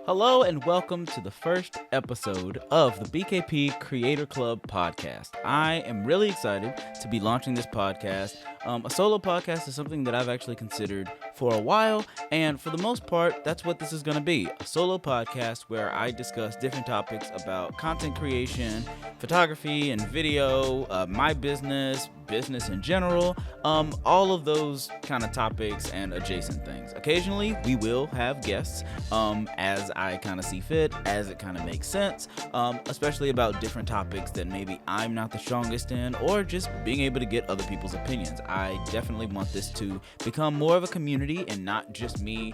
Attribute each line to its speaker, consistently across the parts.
Speaker 1: Hello and welcome to the first episode of the BKP Creator Club podcast. I am really excited to be launching this podcast. A solo podcast is something that I've actually considered for a while, and for the most part, that's what this is going to be. A solo podcast where I discuss different topics about content creation, photography and video, my business in general, all of those kind of topics and adjacent things. Occasionally, we will have guests, as I kind of see fit, as it kind of makes sense, especially about different topics that maybe I'm not the strongest in, or just being able to get other people's opinions. I definitely want this to become more of a community and not just me,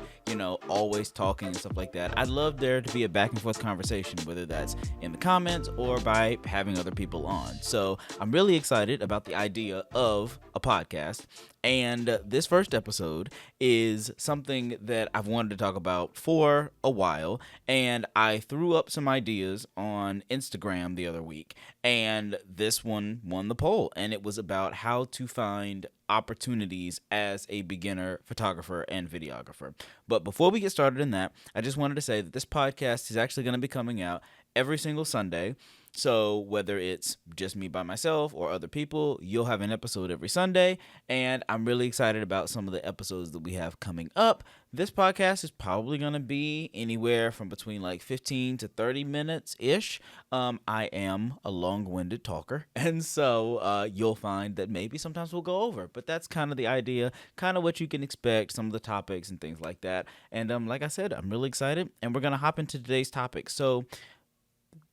Speaker 1: always talking and stuff like that. I'd love there to be a back and forth conversation, whether that's in the comments or by having other people on. So I'm really excited about the idea of a podcast, and this first episode is something that I've wanted to talk about for a while, and I threw up some ideas on Instagram the other week, and this one won the poll, and it was about how to find opportunities as a beginner photographer and videographer. But before we get started in that, I just wanted to say that this podcast is actually going to be coming out every single Sunday. So whether it's just me by myself or other people, you'll have an episode every Sunday, and I'm really excited about some of the episodes that we have coming up. This podcast is probably going to be anywhere from between like 15 to 30 minutes-ish. I am a long-winded talker, and so you'll find that maybe sometimes we'll go over, but that's kind of the idea, kind of what you can expect, some of the topics and things like that. And like I said, I'm really excited, and we're going to hop into today's topic. So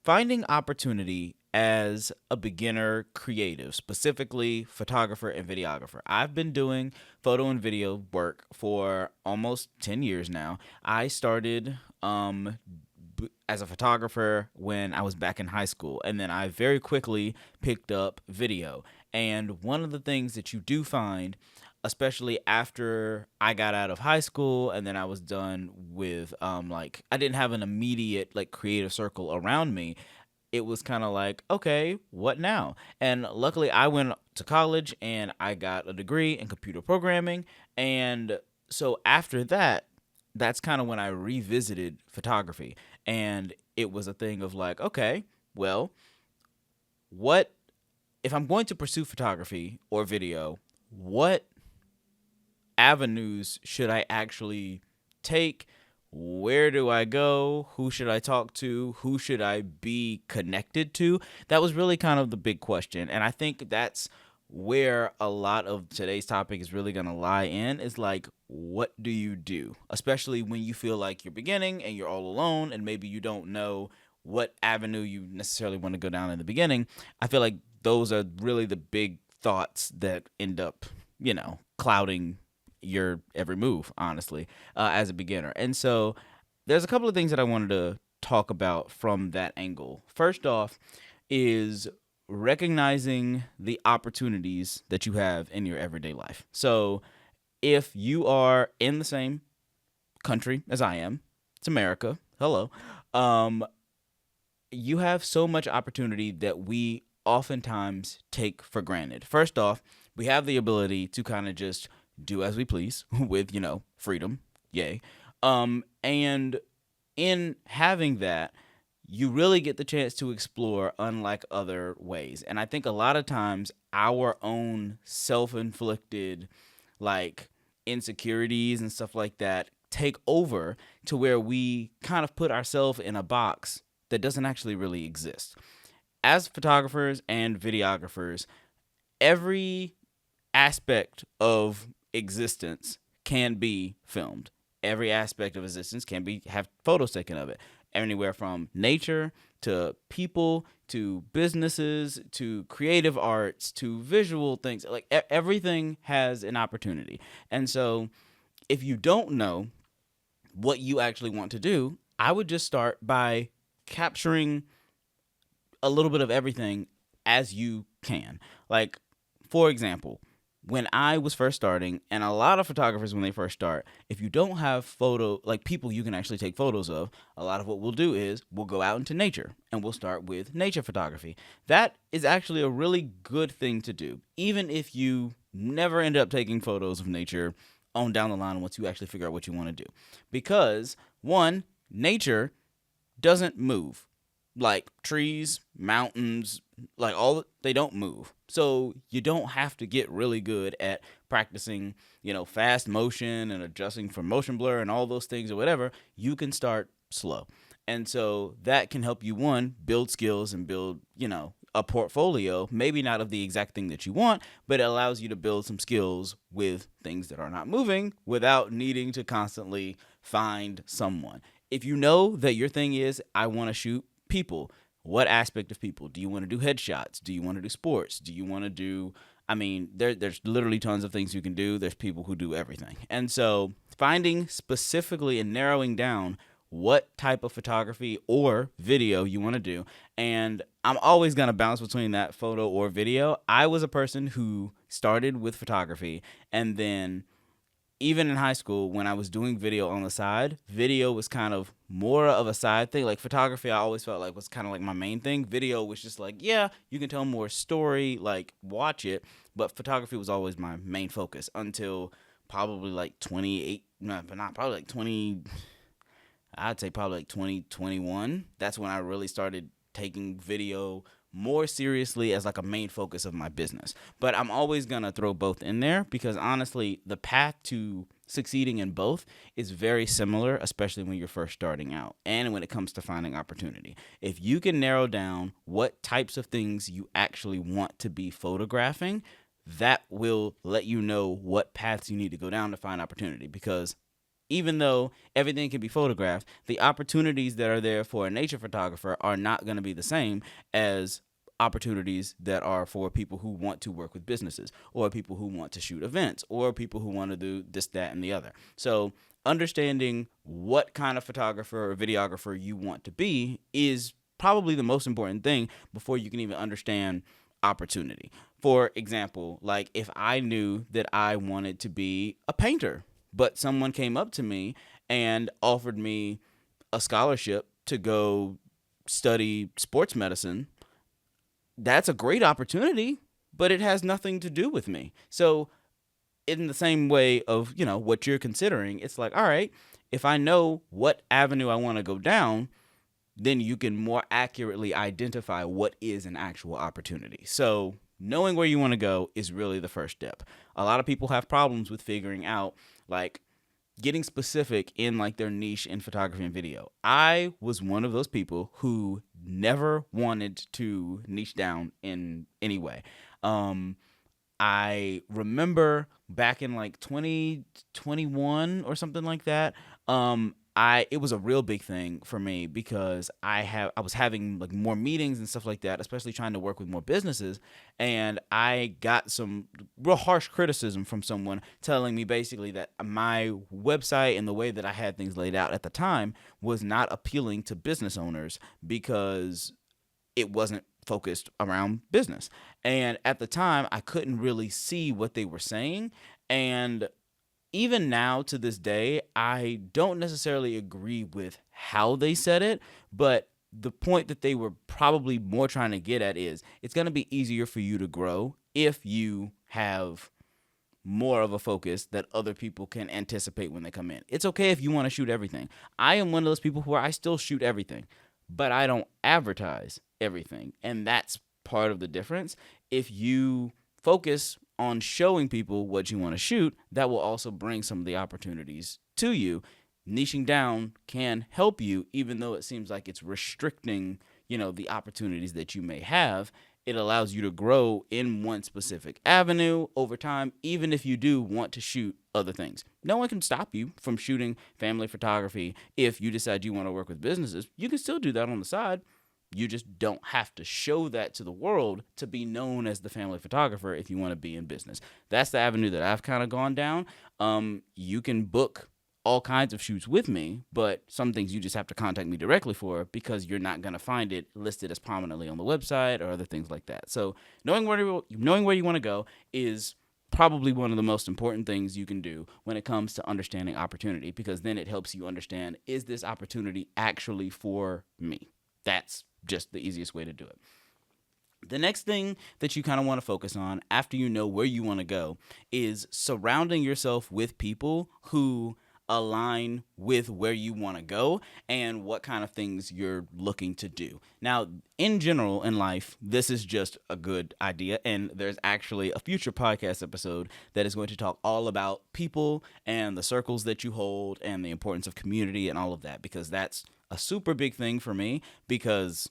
Speaker 1: finding opportunity as a beginner creative, specifically photographer and videographer. I've been doing photo and video work for almost 10 years now. I started as a photographer when I was back in high school, and then I very quickly picked up video. And one of the things that you do find, especially after I got out of high school and then I was done with, I didn't have an immediate, creative circle around me. It was kind of like, okay, what now? And luckily I went to college and I got a degree in computer programming. And so after that, that's kind of when I revisited photography. And it was a thing of like, okay, well, what if I'm going to pursue photography or video, what avenues should I actually take? Where do I go? Who should I talk to? Who should I be connected to? That was really kind of the big question. And I think that's where a lot of today's topic is really going to lie in, is like, what do you do? Especially when you feel like you're beginning and you're all alone and maybe you don't know what avenue you necessarily want to go down in the beginning. I feel like those are really the big thoughts that end up, clouding your every move, honestly, as a beginner. And so there's a couple of things that I wanted to talk about from that angle. First off is recognizing the opportunities that you have in your everyday life. So if you are in the same country as I am, it's America, hello, you have so much opportunity that we oftentimes take for granted. First off, we have the ability to kind of just do as we please with, freedom. Yay. And in having that, you really get the chance to explore unlike other ways. And I think a lot of times our own self-inflicted, insecurities and stuff like that take over to where we kind of put ourselves in a box that doesn't actually really exist. As photographers and videographers, every aspect of existence can be filmed. Every aspect of existence can have photos taken of it. Anywhere from nature to people to businesses to creative arts to visual things. Everything has an opportunity. And so if you don't know what you actually want to do, I would just start by capturing a little bit of everything as you can. For example, when I was first starting, and a lot of photographers when they first start, if you don't have people you can actually take photos of, a lot of what we'll do is we'll go out into nature and we'll start with nature photography. That is actually a really good thing to do, even if you never end up taking photos of nature on down the line once you actually figure out what you want to do. Because one, nature doesn't move. Like trees, mountains, like all they don't move. So you don't have to get really good at practicing, fast motion and adjusting for motion blur and all those things or whatever. You can start slow. And so that can help you, one, build skills and build, a portfolio, maybe not of the exact thing that you want, but it allows you to build some skills with things that are not moving without needing to constantly find someone. If you know that your thing is, I want to shoot people, what aspect of people? Do you want to do headshots? Do you want to do sports? Do you want to do, there's literally tons of things you can do. There's people who do everything. And so finding specifically and narrowing down what type of photography or video you want to do. And I'm always going to bounce between that photo or video. I was a person who started with photography, and then even in high school, when I was doing video on the side, video was kind of more of a side thing. Like photography, I always felt like was kind of like my main thing. Video was just like, yeah, you can tell more story, like watch it. But photography was always my main focus until probably like 28, no, but not probably like 20, I'd say probably like 2021. That's when I really started taking video more seriously as like a main focus of my business. But I'm always going to throw both in there because honestly, the path to succeeding in both is very similar, especially when you're first starting out and when it comes to finding opportunity. If you can narrow down what types of things you actually want to be photographing, that will let you know what paths you need to go down to find opportunity, because even though everything can be photographed, the opportunities that are there for a nature photographer are not going to be the same as opportunities that are for people who want to work with businesses or people who want to shoot events or people who want to do this, that, and the other. So understanding what kind of photographer or videographer you want to be is probably the most important thing before you can even understand opportunity. For example, like if I knew that I wanted to be a painter, but someone came up to me and offered me a scholarship to go study sports medicine, that's a great opportunity, but it has nothing to do with me. So in the same way of, what you're considering, it's like, all right, if I know what avenue I want to go down, then you can more accurately identify what is an actual opportunity. So knowing where you want to go is really the first step. A lot of people have problems with figuring out, like, getting specific in like their niche in photography and video. I was one of those people who never wanted to niche down in any way. I remember back in like 2021 or something like that. It was a real big thing for me because I was having like more meetings and stuff like that, especially trying to work with more businesses, and I got some real harsh criticism from someone telling me basically that my website and the way that I had things laid out at the time was not appealing to business owners because it wasn't focused around business. And at the time, I couldn't really see what they were saying. And even now to this day, I don't necessarily agree with how they said it, but the point that they were probably more trying to get at is it's going to be easier for you to grow if you have more of a focus that other people can anticipate when they come in. It's okay if you want to shoot everything. I am one of those people where I still shoot everything, but I don't advertise everything. And that's part of the difference. If you focus on showing people what you want to shoot, that will also bring some of the opportunities to you. Niching down can help you, even though it seems like it's restricting, the opportunities that you may have. It allows you to grow in one specific avenue over time, even if you do want to shoot other things. No one can stop you from shooting family photography if you decide you want to work with businesses. You can still do that on the side. You just don't have to show that to the world to be known as the family photographer if you want to be in business. That's the avenue that I've kind of gone down. You can book all kinds of shoots with me, but some things you just have to contact me directly for because you're not going to find it listed as prominently on the website or other things like that. So knowing where you want to go is probably one of the most important things you can do when it comes to understanding opportunity, because then it helps you understand, is this opportunity actually for me? That's just the easiest way to do it. The next thing that you kind of want to focus on after you know where you want to go is surrounding yourself with people who align with where you want to go and what kind of things you're looking to do. Now, in general in life, this is just a good idea, and there's actually a future podcast episode that is going to talk all about people and the circles that you hold and the importance of community and all of that, because that's a super big thing for me, because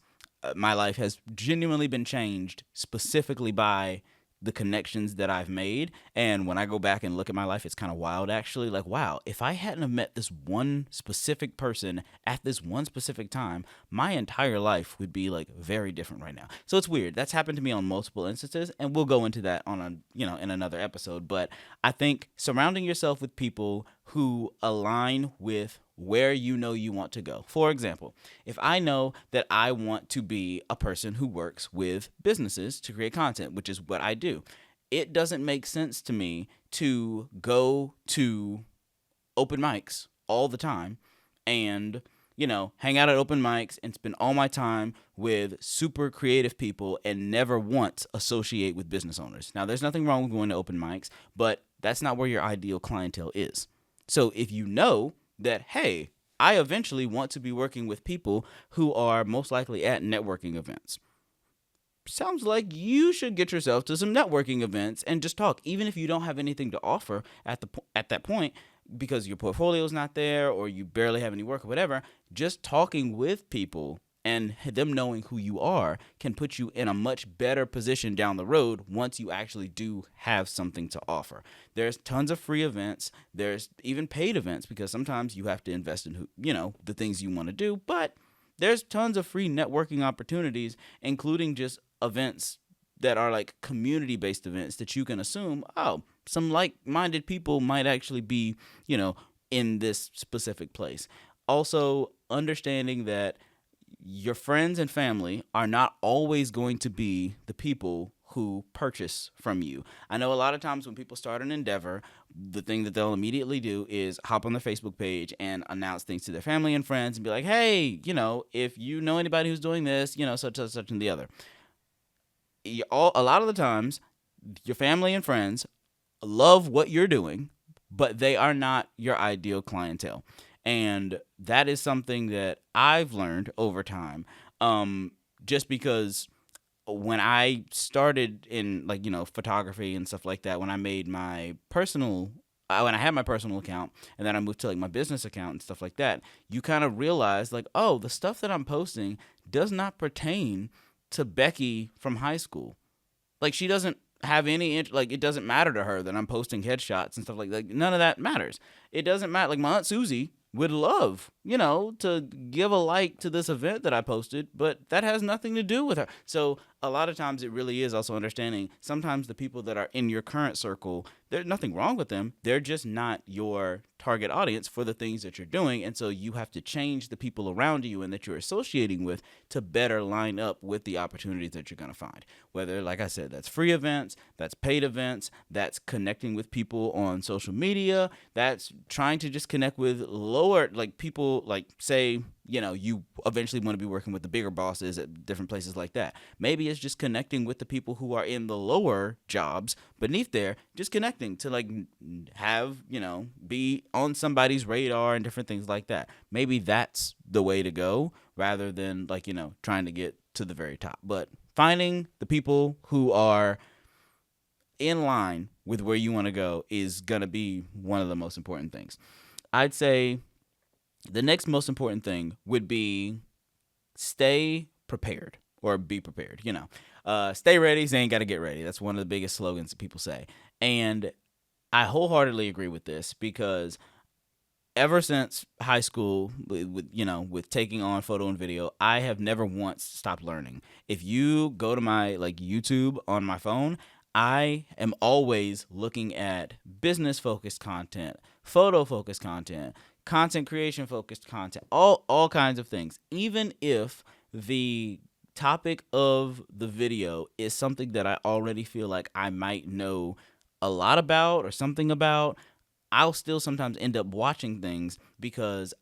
Speaker 1: my life has genuinely been changed specifically by the connections that I've made. And when I go back and look at my life, it's kind of wild, actually. Like, wow, if I hadn't have met this one specific person at this one specific time, my entire life would be like very different right now. So it's weird. That's happened to me on multiple instances, and we'll go into that on in another episode. But I think surrounding yourself with people who align with where you know you want to go. For example, if I know that I want to be a person who works with businesses to create content, which is what I do, it doesn't make sense to me to go to open mics all the time and hang out at open mics and spend all my time with super creative people and never once associate with business owners. Now, there's nothing wrong with going to open mics, but that's not where your ideal clientele is. So if you know that, hey, I eventually want to be working with people who are most likely at networking events, sounds like you should get yourself to some networking events and just talk, even if you don't have anything to offer at that point, because your portfolio is not there or you barely have any work or whatever. Just talking with people and them knowing who you are can put you in a much better position down the road once you actually do have something to offer. There's tons of free events. There's even paid events, because sometimes you have to invest in the things you want to do. But there's tons of free networking opportunities, including just events that are like community-based events that you can assume, some like-minded people might actually be, in this specific place. Also, understanding that your friends and family are not always going to be the people who purchase from you. I know a lot of times when people start an endeavor, the thing that they'll immediately do is hop on their Facebook page and announce things to their family and friends and be like, hey, if you know anybody who's doing this, such and the other. A lot of the times, your family and friends love what you're doing, but they are not your ideal clientele. And that is something that I've learned over time, just because when I started in photography and stuff like that, when I made my personal, when I had my personal account and then I moved to my business account and stuff like that, you kind of realize the stuff that I'm posting does not pertain to Becky from high school. She doesn't have any it doesn't matter to her that I'm posting headshots and stuff like that. None of that matters. It doesn't matter. My Aunt Susie would love, to give a like to this event that I posted, but that has nothing to do with her. So a lot of times it really is also understanding sometimes the people that are in your current circle, there's nothing wrong with them. They're just not your target audience for the things that you're doing. And so you have to change the people around you and that you're associating with to better line up with the opportunities that you're going to find. Whether, like I said, that's free events, that's paid events, that's connecting with people on social media, that's trying to just connect with lower, people, say, you eventually want to be working with the bigger bosses at different places like that. Maybe it's just connecting with the people who are in the lower jobs beneath there, just connecting to have, be on somebody's radar and different things like that. Maybe that's the way to go rather than trying to get to the very top. But finding the people who are in line with where you want to go is going to be one of the most important things. I'd say the next most important thing would be stay prepared, or be prepared. Stay ready, so you ain't got to get ready. That's one of the biggest slogans that people say. And I wholeheartedly agree with this, because ever since high school, with taking on photo and video, I have never once stopped learning. If you go to my YouTube on my phone, I am always looking at business-focused content, photo-focused content creation-focused content, all kinds of things. Even if the topic of the video is something that I already feel like I might know a lot about or something about, I'll still sometimes end up watching things because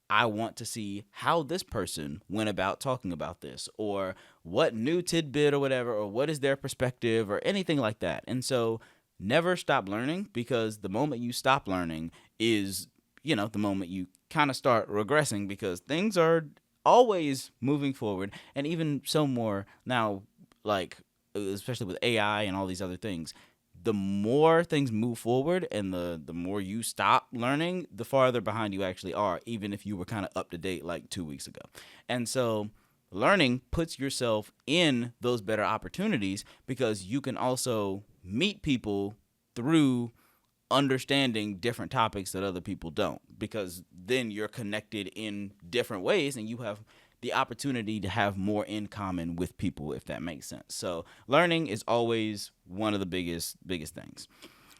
Speaker 1: I want to see how this person went about talking about this, or what new tidbit or whatever, or what is their perspective or anything like that. And so never stop learning, because the moment you stop learning is, the moment you kind of start regressing, because things are always moving forward, and even so more now, like especially with AI and all these other things. The more things move forward and the more you stop learning, the farther behind you actually are, even if you were kind of up to date like 2 weeks ago. And so learning puts yourself in those better opportunities, because you can also meet people through understanding different topics that other people don't, because then you're connected in different ways and you have the opportunity to have more in common with people, if that makes sense. So learning is always one of the biggest things.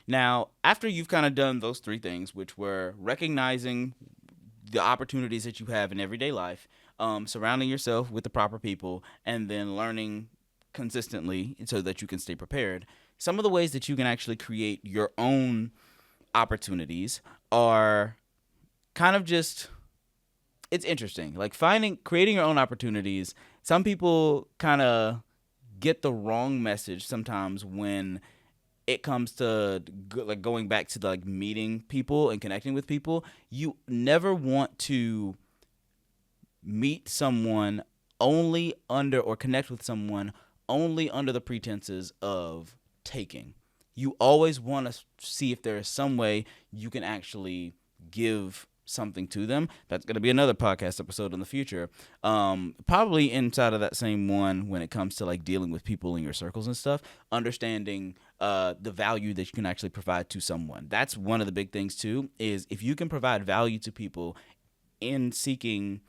Speaker 1: Now, after you've kind of done those three things, which were recognizing the opportunities that you have in everyday life, surrounding yourself with the proper people, and then learning consistently so that you can stay prepared. Some of the ways that you can actually create your own opportunities are kind of just, it's interesting. Like creating your own opportunities. Some people kind of get the wrong message sometimes when it comes to like going back to like meeting people and connecting with people. You never want to meet someone only under, or connect with someone only under the pretenses of taking. You always want to see if there is some way you can actually give something to them. That's going to be another podcast episode in the future. Probably inside of that same one, when it comes to like dealing with people in your circles and stuff, understanding the value that you can actually provide to someone. That's one of the big things too, is if you can provide value to people in seeking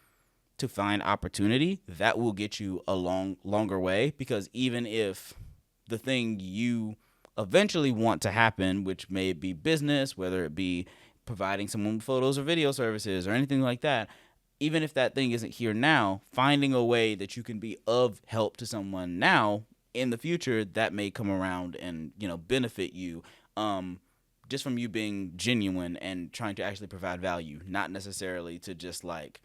Speaker 1: to find opportunity, that will get you a longer way. Because even if the thing you eventually want to happen, which may be business, whether it be providing someone with photos or video services or anything like that, even if that thing isn't here now, finding a way that you can be of help to someone now, in the future, that may come around and benefit you, just from you being genuine and trying to actually provide value, not necessarily to just like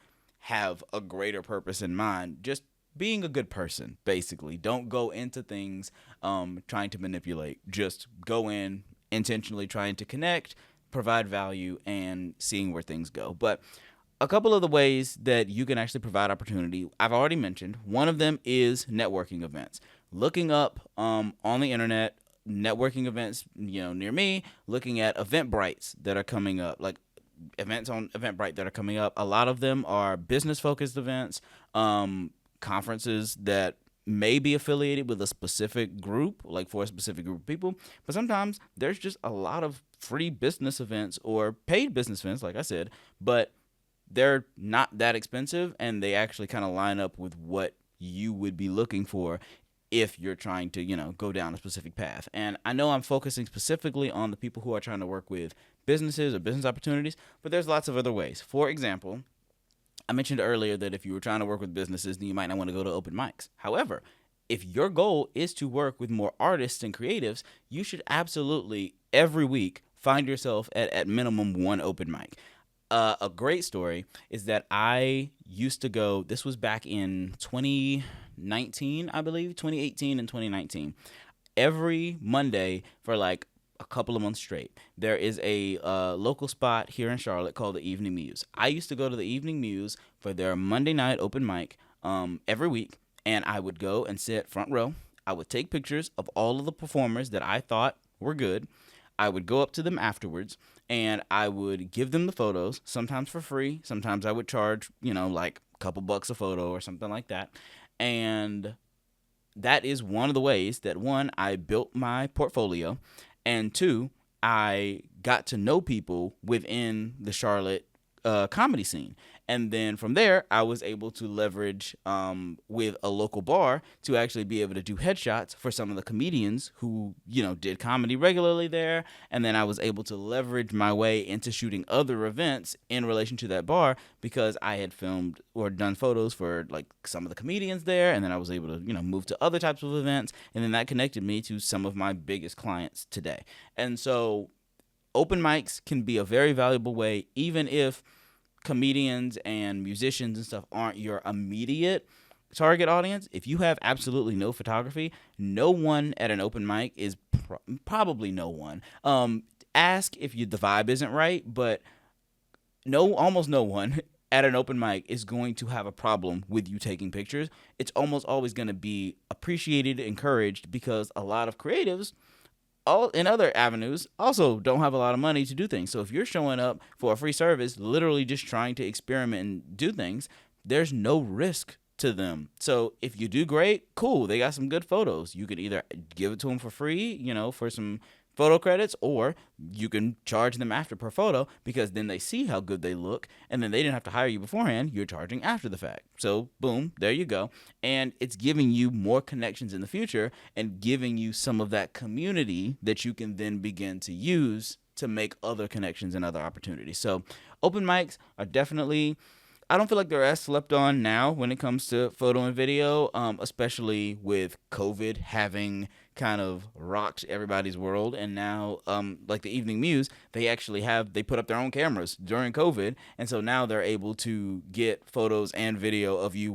Speaker 1: have a greater purpose in mind. Just being a good person, basically. Don't go into things trying to manipulate. Just go in intentionally trying to connect, provide value, and seeing where things go. But a couple of the ways that you can actually provide opportunity, I've already mentioned. One of them is networking events. Looking up on the internet networking events near me, looking at Eventbrites that are coming up, like events on Eventbrite that are coming up. A lot of them are business focused events, conferences that may be affiliated with a specific group, like for a specific group of people. But sometimes there's just a lot of free business events or paid business events, like I said, but they're not that expensive, and they actually kind of line up with what you would be looking for if you're trying to, go down a specific path. And I know I'm focusing specifically on the people who are trying to work with businesses or business opportunities, but there's lots of other ways. For example, I mentioned earlier that if you were trying to work with businesses, then you might not want to go to open mics. However, if your goal is to work with more artists and creatives, you should absolutely every week find yourself at minimum one open mic. A great story is that I used to go, this was back in 2019, I believe, 2018 and 2019. Every Monday for like a couple of months straight, there is a local spot here in Charlotte called the Evening Muse. I used to go to the Evening Muse for their Monday night open mic every week, and I would go and sit front row. I would take pictures of all of the performers that I thought were good. I would go up to them afterwards, and I would give them the photos, sometimes for free. Sometimes I would charge, like a couple bucks a photo or something like that. And that is one of the ways that, one, I built my portfolio, and two, I got to know people within the Charlotte comedy scene. And then from there, I was able to leverage with a local bar to actually be able to do headshots for some of the comedians who, did comedy regularly there. And then I was able to leverage my way into shooting other events in relation to that bar, because I had filmed or done photos for like some of the comedians there. And then I was able to, move to other types of events. And then that connected me to some of my biggest clients today. And so open mics can be a very valuable way, even if comedians and musicians and stuff aren't your immediate target audience. If you have absolutely no photography, no one at an open mic is probably no one. Ask if the vibe isn't right, but almost no one at an open mic is going to have a problem with you taking pictures. It's almost always going to be appreciated, encouraged, because a lot of creatives all in other avenues also don't have a lot of money to do things. So if you're showing up for a free service, literally just trying to experiment and do things, there's no risk to them. So if you do great, cool. They got some good photos. You could either give it to them for free, for some photo credits, or you can charge them after per photo, because then they see how good they look, and then they didn't have to hire you beforehand. You're charging after the fact. So boom, there you go. And it's giving you more connections in the future and giving you some of that community that you can then begin to use to make other connections and other opportunities. So open mics are definitely, I don't feel like they're as slept on now when it comes to photo and video, especially with COVID having kind of rocked everybody's world. And now, like the Evening Muse, they put up their own cameras during COVID. And so now they're able to get photos and video of you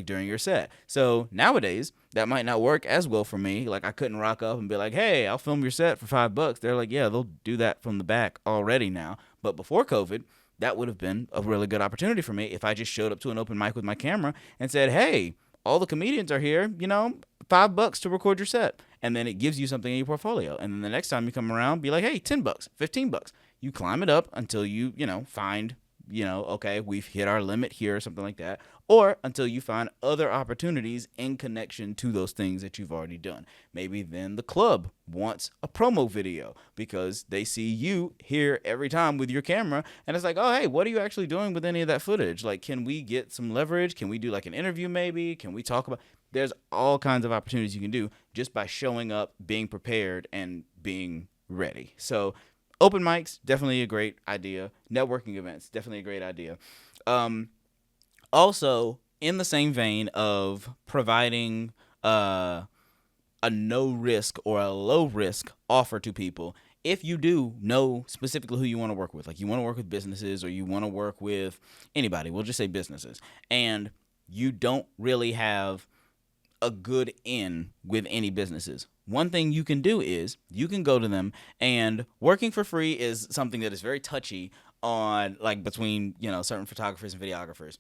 Speaker 1: during your set. So nowadays, that might not work as well for me. Like, I couldn't rock up and be like, hey, I'll film your set for $5. They're like, yeah, they'll do that from the back already now. But before COVID, that would have been a really good opportunity for me if I just showed up to an open mic with my camera and said, hey, all the comedians are here, $5 to record your set. And then it gives you something in your portfolio. And then the next time you come around, be like, hey, $10, $15. You climb it up until you, find, okay, we've hit our limit here or something like that. Or until you find other opportunities in connection to those things that you've already done. Maybe then the club wants a promo video because they see you here every time with your camera. And it's like, oh, hey, what are you actually doing with any of that footage? Like, can we get some leverage? Can we do like an interview maybe? Can we talk about... There's all kinds of opportunities you can do just by showing up, being prepared, and being ready. So open mics, definitely a great idea. Networking events, definitely a great idea. Also, in the same vein of providing a no risk or a low risk offer to people, if you do know specifically who you want to work with, like you want to work with businesses or you want to work with anybody, we'll just say businesses, and you don't really have a good in with any businesses, one thing you can do is you can go to them, and working for free is something that is very touchy on between certain photographers and videographers,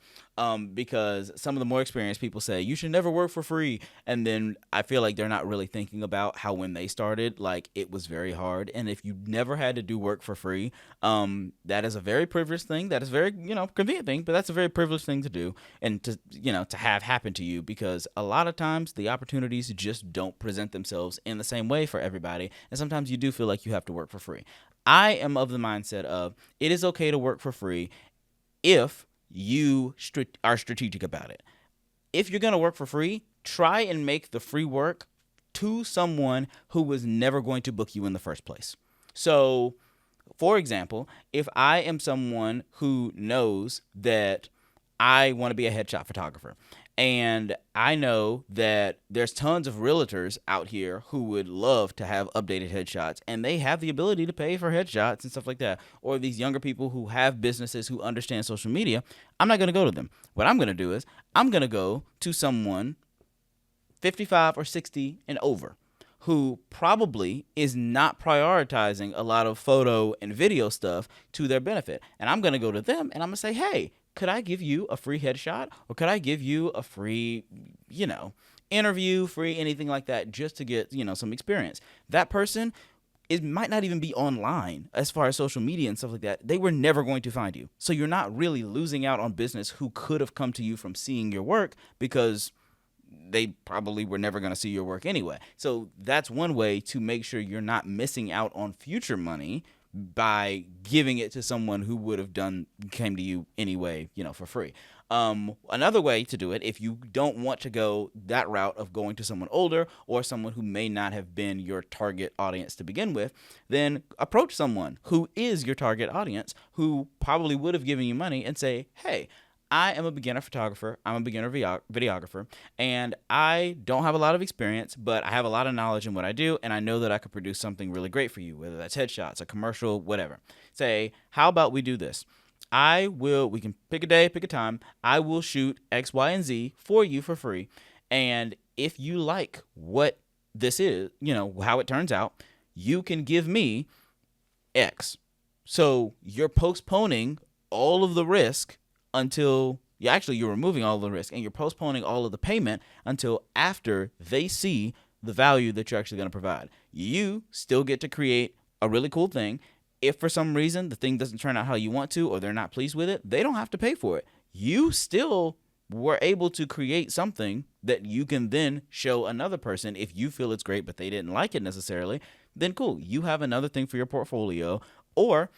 Speaker 1: because some of the more experienced people say you should never work for free, and then I feel like they're not really thinking about how when they started, it was very hard. And if you never had to do work for free, that is a very privileged thing. That is very convenient thing, but that's a very privileged thing to do and to have happen to you, because a lot of times the opportunities just don't present themselves in the same way for everybody, and sometimes you do feel like you have to work for free. I am of the mindset of it is okay to work for free if you are strategic about it. If you're going to work for free, try and make the free work to someone who was never going to book you in the first place. So, for example, if I am someone who knows that I want to be a headshot photographer, and I know that there's tons of realtors out here who would love to have updated headshots, and they have the ability to pay for headshots and stuff like that. Or these younger people who have businesses who understand social media, I'm not going to go to them. What I'm going to do is I'm going to go to someone 55 or 60 and over who probably is not prioritizing a lot of photo and video stuff to their benefit. And I'm going to go to them and I'm going to say, hey, could I give you a free headshot, or could I give you a free, interview, free anything like that, just to get, some experience? That person, it might not even be online as far as social media and stuff like that. They were never going to find you. So you're not really losing out on business who could have come to you from seeing your work, because they probably were never going to see your work anyway. So that's one way to make sure you're not missing out on future money by giving it to someone who would have came to you anyway, for free. Another way to do it, if you don't want to go that route of going to someone older or someone who may not have been your target audience to begin with, then approach someone who is your target audience, who probably would have given you money, and say, hey, I am a beginner photographer, I'm a beginner videographer, and I don't have a lot of experience, but I have a lot of knowledge in what I do, and I know that I could produce something really great for you, whether that's headshots, a commercial, whatever. Say, how about we do this? We can pick a day, pick a time, I will shoot X, Y, and Z for you for free, and if you like what this is, how it turns out, you can give me X. So you're postponing all of the risk until you're removing all of the risk, and you're postponing all of the payment until after they see the value that you're actually going to provide. You still get to create a really cool thing. If for some reason the thing doesn't turn out how you want to, or they're not pleased with it, they don't have to pay for it. You still were able to create something that you can then show another person. If you feel it's great but they didn't like it necessarily, then cool, you have another thing for your portfolio. Or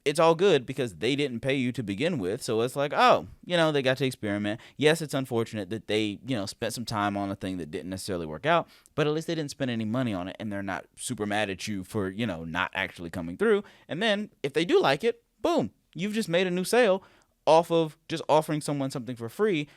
Speaker 1: it's all good because they didn't pay you to begin with. So it's like, oh, they got to experiment. Yes, it's unfortunate that they, spent some time on a thing that didn't necessarily work out, but at least they didn't spend any money on it, and they're not super mad at you for, not actually coming through. And then if they do like it, boom, you've just made a new sale off of just offering someone something for free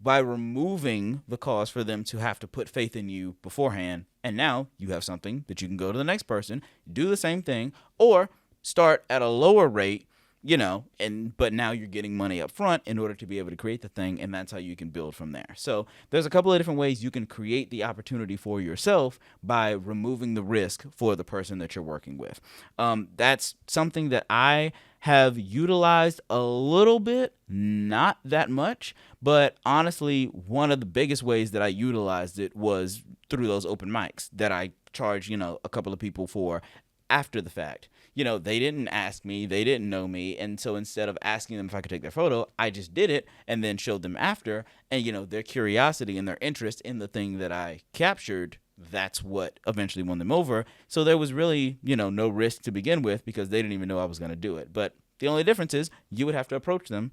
Speaker 1: by removing the cost for them to have to put faith in you beforehand. And now you have something that you can go to the next person, do the same thing, or start at a lower rate, but now you're getting money up front in order to be able to create the thing, and that's how you can build from there. So there's a couple of different ways you can create the opportunity for yourself by removing the risk for the person that you're working with. That's something that I have utilized a little bit, not that much, but honestly, one of the biggest ways that I utilized it was through those open mics that I charged, a couple of people for after the fact. They didn't ask me, they didn't know me, and so instead of asking them if I could take their photo, I just did it and then showed them after, and their curiosity and their interest in the thing that I captured, that's what eventually won them over. So there was really, no risk to begin with because they didn't even know I was going to do it. But the only difference is you would have to approach them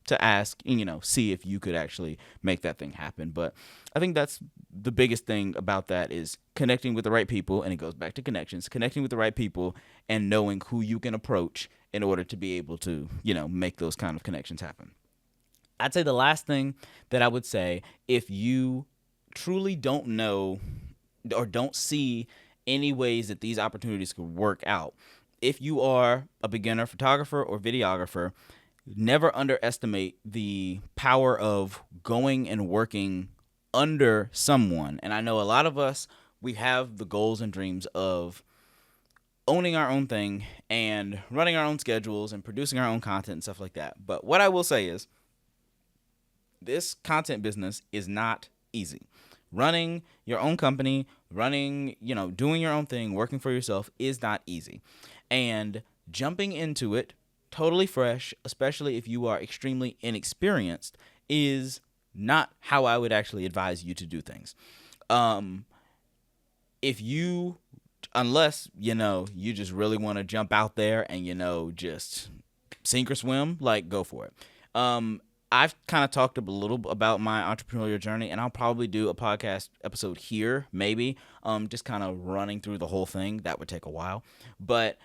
Speaker 1: to ask and, see if you could actually make that thing happen. But I think that's the biggest thing about that is connecting with the right people. And it goes back to connections, connecting with the right people and knowing who you can approach in order to be able to, make those kind of connections happen. I'd say the last thing that I would say, if you truly don't know or don't see any ways that these opportunities could work out, if you are a beginner photographer or videographer, never underestimate the power of going and working under someone. And I know a lot of us, we have the goals and dreams of owning our own thing and running our own schedules and producing our own content and stuff like that. But what I will say is this content business is not easy. Running your own company, doing your own thing, working for yourself is not easy. And jumping into it totally fresh, especially if you are extremely inexperienced, is not how I would actually advise you to do things. Unless, you just really want to jump out there and, just sink or swim, like, go for it. I've kind of talked a little about my entrepreneurial journey, and I'll probably do a podcast episode here, maybe, just kind of running through the whole thing. That would take a while. But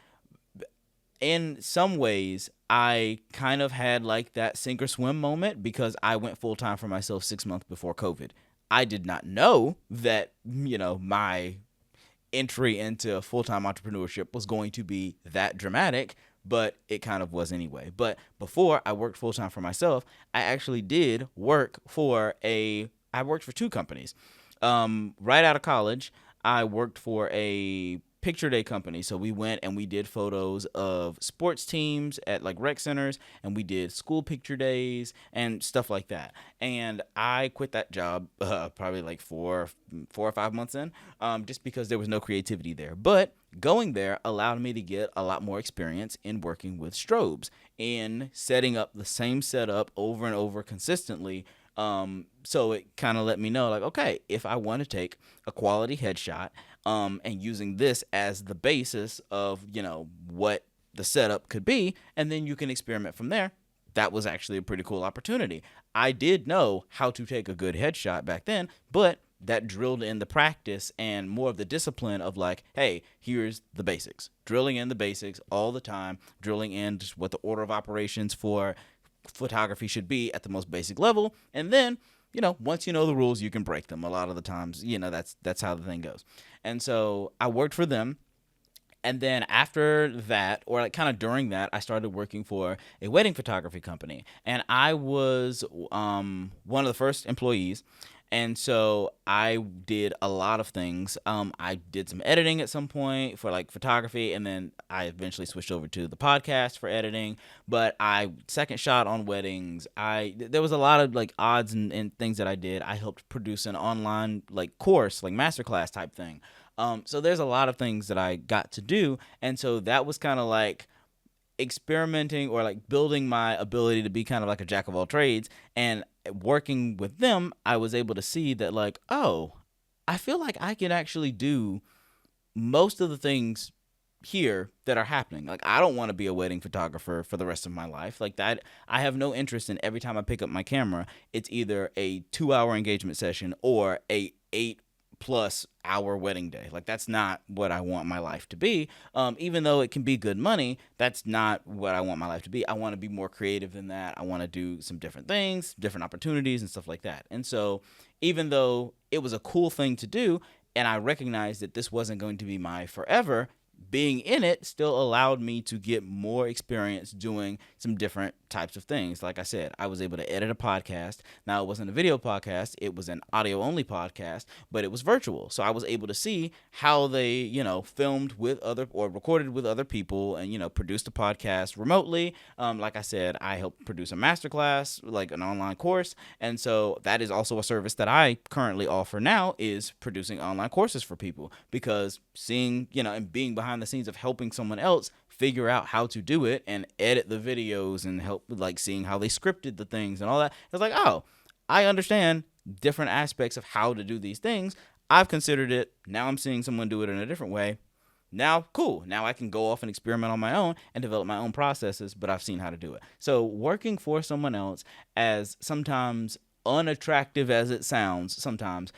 Speaker 1: in some ways, I kind of had like that sink or swim moment because I went full time for myself 6 months before COVID. I did not know that, my entry into full-time entrepreneurship was going to be that dramatic, but it kind of was anyway. But before I worked full-time for myself, I actually did work for two companies. Right out of college, I worked for a picture day company. So we went and we did photos of sports teams at like rec centers, and we did school picture days and stuff like that. And I quit that job probably like 4 or 5 months in, just because there was no creativity there. But going there allowed me to get a lot more experience in working with strobes, in setting up the same setup over and over consistently. So it kind of let me know, like, okay, if I want to take a quality headshot, and using this as the basis of, what the setup could be, and then you can experiment from there. That was actually a pretty cool opportunity. I did know how to take a good headshot back then, but that drilled in the practice and more of the discipline of like, hey, here's the basics. Drilling in the basics all the time, drilling in just what the order of operations for photography should be at the most basic level. And then, once you know the rules, you can break them. A lot of the times, that's how the thing goes. And so I worked for them. And then after that, or like kind of during that, I started working for a wedding photography company. And I was one of the first employees. And so I did a lot of things. I did some editing at some point for like photography, and then I eventually switched over to the podcast for editing. But I second shot on weddings. There was a lot of like odds and things that I did. I helped produce an online like course, like masterclass type thing. So there's a lot of things that I got to do, and so that was kind of like experimenting or like building my ability to be kind of like a jack of all trades. And working with them, I was able to see that like, oh, I feel like I can actually do most of the things here that are happening. Like, I don't want to be a wedding photographer for the rest of my life. Like that, I have no interest in every time I pick up my camera, it's either a 2-hour engagement session or a 8+ hour wedding day. Like, that's not what I want my life to be. Even though it can be good money, that's not what I want my life to be. I want to be more creative than that. I want to do some different things, different opportunities and stuff like that. And so even though it was a cool thing to do, and I recognized that this wasn't going to be my forever, being in it still allowed me to get more experience doing some different types of things. Like I said, I was able to edit a podcast. Now, it wasn't a video podcast, it was an audio only podcast, but it was virtual. So I was able to see how they, filmed with other or recorded with other people and, produced a podcast remotely. Like I said, I helped produce a masterclass, like an online course. And so that is also a service that I currently offer now, is producing online courses for people, because seeing, and being behind the scenes of helping someone else figure out how to do it and edit the videos and help with like seeing how they scripted the things and all that. It's like, oh, I understand different aspects of how to do these things. I've considered it. Now I'm seeing someone do it in a different way. Now, cool. Now I can go off and experiment on my own and develop my own processes, but I've seen how to do it. So working for someone else, as sometimes unattractive as it sounds sometimes,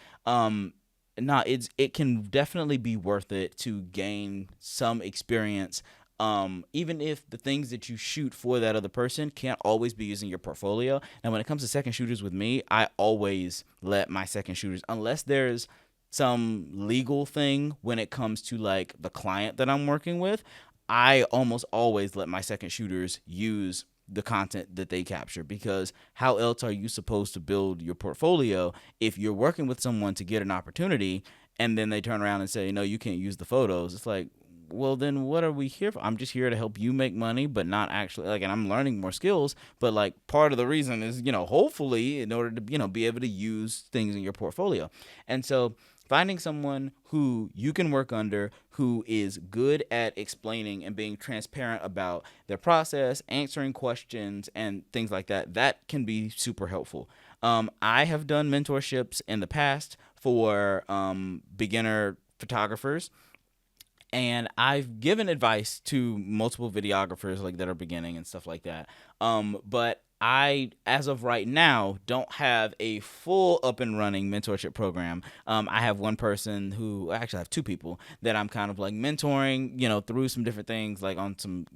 Speaker 1: it can definitely be worth it to gain some experience. Even if the things that you shoot for that other person can't always be using your portfolio. Now, when it comes to second shooters with me, I always let my second shooters, unless there's some legal thing when it comes to like the client that I'm working with, I almost always let my second shooters use the content that they capture, because how else are you supposed to build your portfolio if you're working with someone to get an opportunity and then they turn around and say, no, you can't use the photos? It's like, well, then what are we here for? I'm just here to help you make money, but not actually like, and I'm learning more skills, but like part of the reason is, hopefully in order to, be able to use things in your portfolio. And so finding someone who you can work under, who is good at explaining and being transparent about their process, answering questions and things like that, that can be super helpful. I have done mentorships in the past for beginner photographers, and I've given advice to multiple videographers like that are beginning and stuff like that. But I, as of right now, don't have a full up and running mentorship program. I have one person who, actually I have two people that I'm kind of like mentoring, through some different things, like on some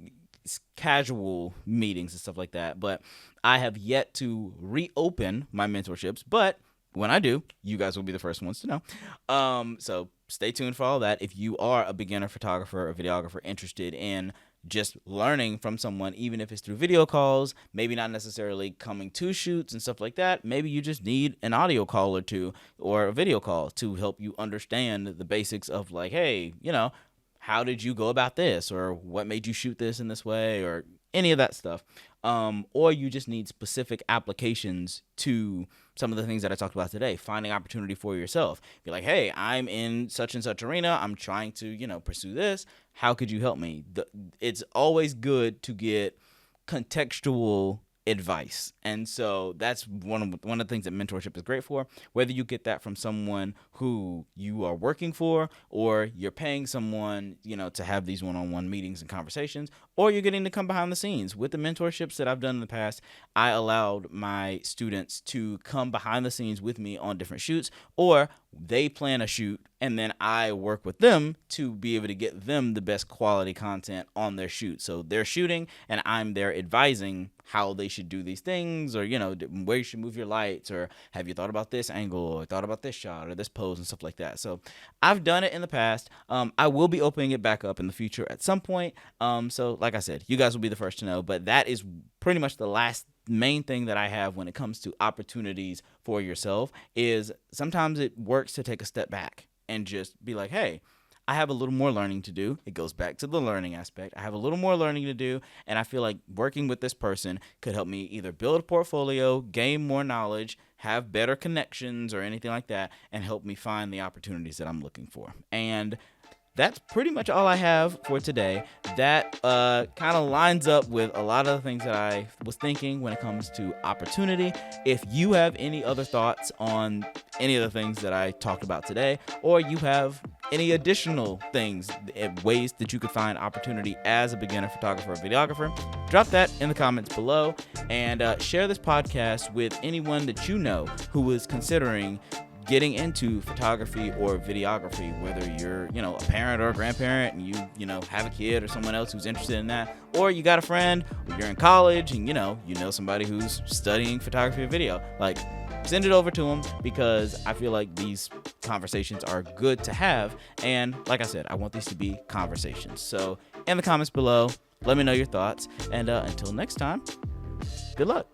Speaker 1: casual meetings and stuff like that. But I have yet to reopen my mentorships. But when I do, you guys will be the first ones to know. So stay tuned for all that. If you are a beginner photographer or videographer interested in just learning from someone, even if it's through video calls, maybe not necessarily coming to shoots and stuff like that, maybe you just need an audio call or two or a video call to help you understand the basics of like, hey, how did you go about this, or what made you shoot this in this way, or any of that stuff. Or you just need specific applications to some of the things that I talked about today, finding opportunity for yourself. Be like, hey, I'm in such and such arena. I'm trying to, pursue this. How could you help me? It's always good to get contextual advice. And so that's one of the things that mentorship is great for, whether you get that from someone who you are working for, or you're paying someone, to have these one-on-one meetings and conversations, or you're getting to come behind the scenes. With the mentorships that I've done in the past, I allowed my students to come behind the scenes with me on different shoots, or they plan a shoot and then I work with them to be able to get them the best quality content on their shoot. So they're shooting and I'm there advising how they should do these things, or, where you should move your lights, or have you thought about this angle, or thought about this shot or this pose and stuff like that. So I've done it in the past. I will be opening it back up in the future at some point. So like I said, you guys will be the first to know, but that is pretty much the last main thing that I have when it comes to opportunities for yourself is sometimes it works to take a step back and just be like, hey, I have a little more learning to do. It goes back to the learning aspect. I have a little more learning to do, and I feel like working with this person could help me either build a portfolio, gain more knowledge, have better connections or anything like that, and help me find the opportunities that I'm looking for. And that's pretty much all I have for today. That kind of lines up with a lot of the things that I was thinking when it comes to opportunity. If you have any other thoughts on any of the things that I talked about today, or you have any additional things, ways that you could find opportunity as a beginner photographer or videographer, drop that in the comments below, and share this podcast with anyone that you know who is considering getting into photography or videography, whether you're, a parent or a grandparent and you have a kid or someone else who's interested in that, or you got a friend, or you're in college and you know somebody who's studying photography or video. Like, send it over to them, because I feel like these conversations are good to have. And like I said, I want these to be conversations. So in the comments below, let me know your thoughts. And until next time, good luck.